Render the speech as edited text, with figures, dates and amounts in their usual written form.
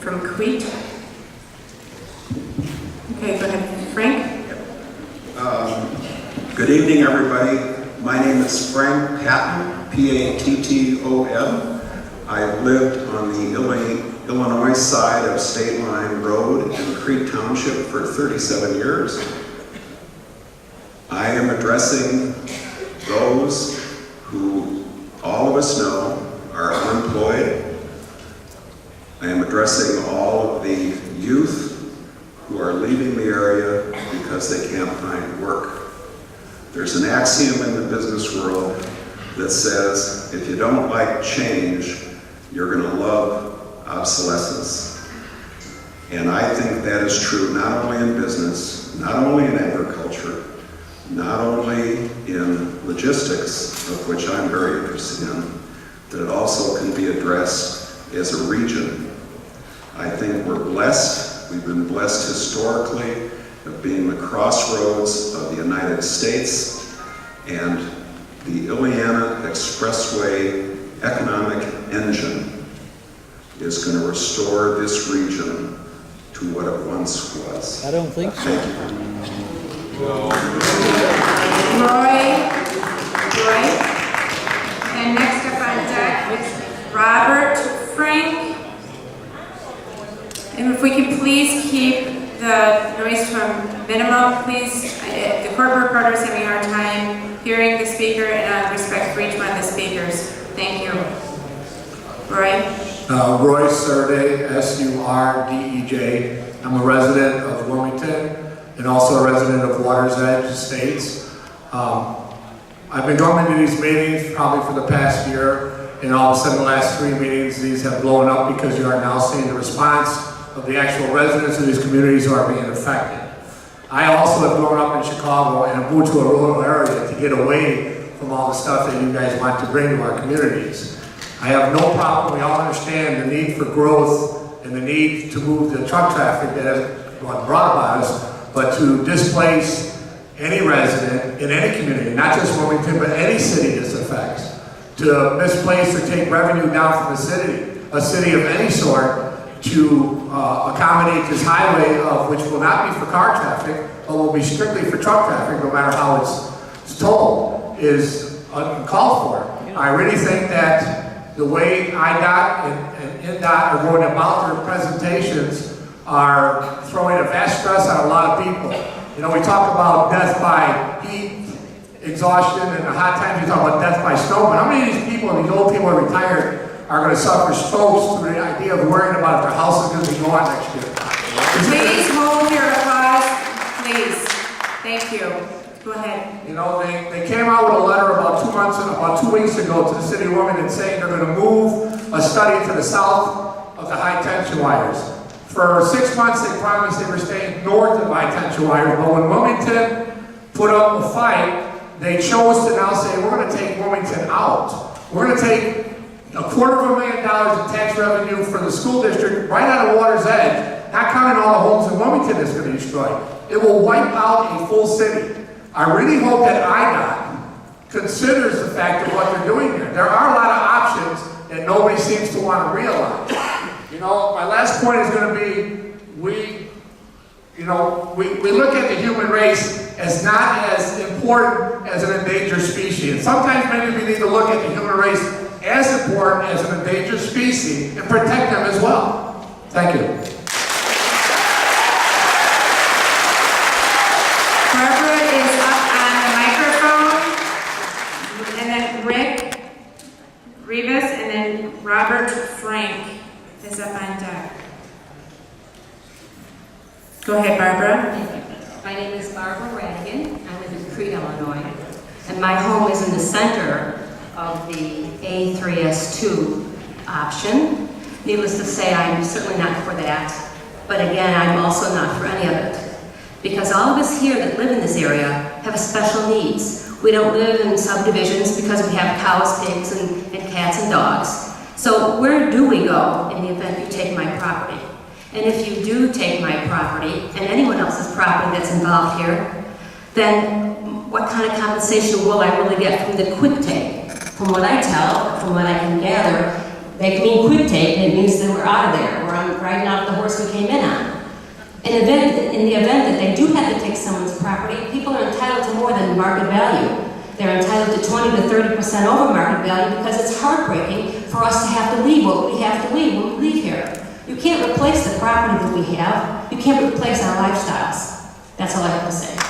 from Crete. Okay, go ahead, Frank. Good evening, everybody. My name is Frank Patton, P-A-T-T-O-N. I've lived on the Illinois side of State Line Road in Crete Township for 37 years. I am addressing those who all of us know are unemployed. I am addressing all of the youth who are leaving the area because they can't find work. There's an axiom in the business world that says, if you don't like change, you're going to love obsolescence. And I think that is true not only in business, not only in agriculture, not only in logistics, of which I'm very interested in, but it also can be addressed as a region. I think we're blessed. We've been blessed historically of being the crossroads of the United States, and the Illiana Expressway economic engine is going to restore this region to what it once was. I don't think so. Thank you. Roy. And next up on deck is Robert Frank. And if we can please keep the noise to a minimum, please. The court reporter is having a hard time hearing the speaker, and out of respect for each one of the speakers. Thank you. Roy? Roy Surde, S-U-R-D-E-J. I'm a resident of Wilmington and also a resident of Water's Edge Estates. I've been going to these meetings probably for the past year, and all of a sudden the last 3 meetings, these have blown up because you are now seeing the response of the actual residents of these communities who are being affected. I also have grown up in Chicago and moved to a rural area to get away from all the stuff that you guys want to bring to our communities. I have no problem, we all understand the need for growth and the need to move the truck traffic that has brought about us, but to displace any resident in any community, not just Wilmington, but any city this affects, to misplace or take revenue down from the city, a city of any sort, to accommodate this highway, which will not be for car traffic, but will be strictly for truck traffic, no matter how it's told, is uncalled for. I really think that the way IDOT and NDOT are going about their presentations are throwing a vast stress on a lot of people. You know, we talk about death by heat, exhaustion, and the hot times, we talk about death by snow, but how many of these people, these old people are retired, are going to suffer strokes through the idea of worrying about if their house is going to be gone next year? Please hold your applause, please. Thank you. Go ahead. You know, they came out with a letter about 2 weeks ago to the city of Wilmington saying they're going to move a study to the south of the high tension wires. For 6 months they promised they were staying north of high tension wires, but when Wilmington put up a fight, they chose to now say, we're going to take Wilmington out. We're going to take $250,000 in tax revenue for the school district right out of Water's Edge, not counting all the homes in Wilmington that's going to destroy. It will wipe out a full city. I really hope that IDOT considers the fact of what they're doing here. There are a lot of options that nobody seems to want to realize. You know, my last point is going to be, we look at the human race as not as important as an endangered species. And sometimes maybe we need to look at the human race as important as an endangered species and protect them as well. Thank you. Barbara is up on the microphone, and then Rick Rivas, and then Robert Frank is up on deck. Go ahead, Barbara. My name is Barbara Radigan. I live in Crete, Illinois, and my home is in the center of the A3S2 option. Needless to say, I'm certainly not for that, but again, I'm also not for any of it. Because all of us here that live in this area have special needs. We don't live in subdivisions because we have cows, pigs, and cats and dogs. So where do we go in the event you take my property? And if you do take my property, and anyone else's property that's involved here, then what kind of compensation will I really get from the quick take? From what I can gather, They can mean quick take, and it means that we're out of there, or I'm riding off the horse we came in on. In the event that they do have to take someone's property, people are entitled to more than market value. They're entitled to 20 to 30% over market value because it's heartbreaking for us to have to leave what we have to leave when we leave here. You can't replace the property that we have. You can't replace our lifestyles. That's all I have to say.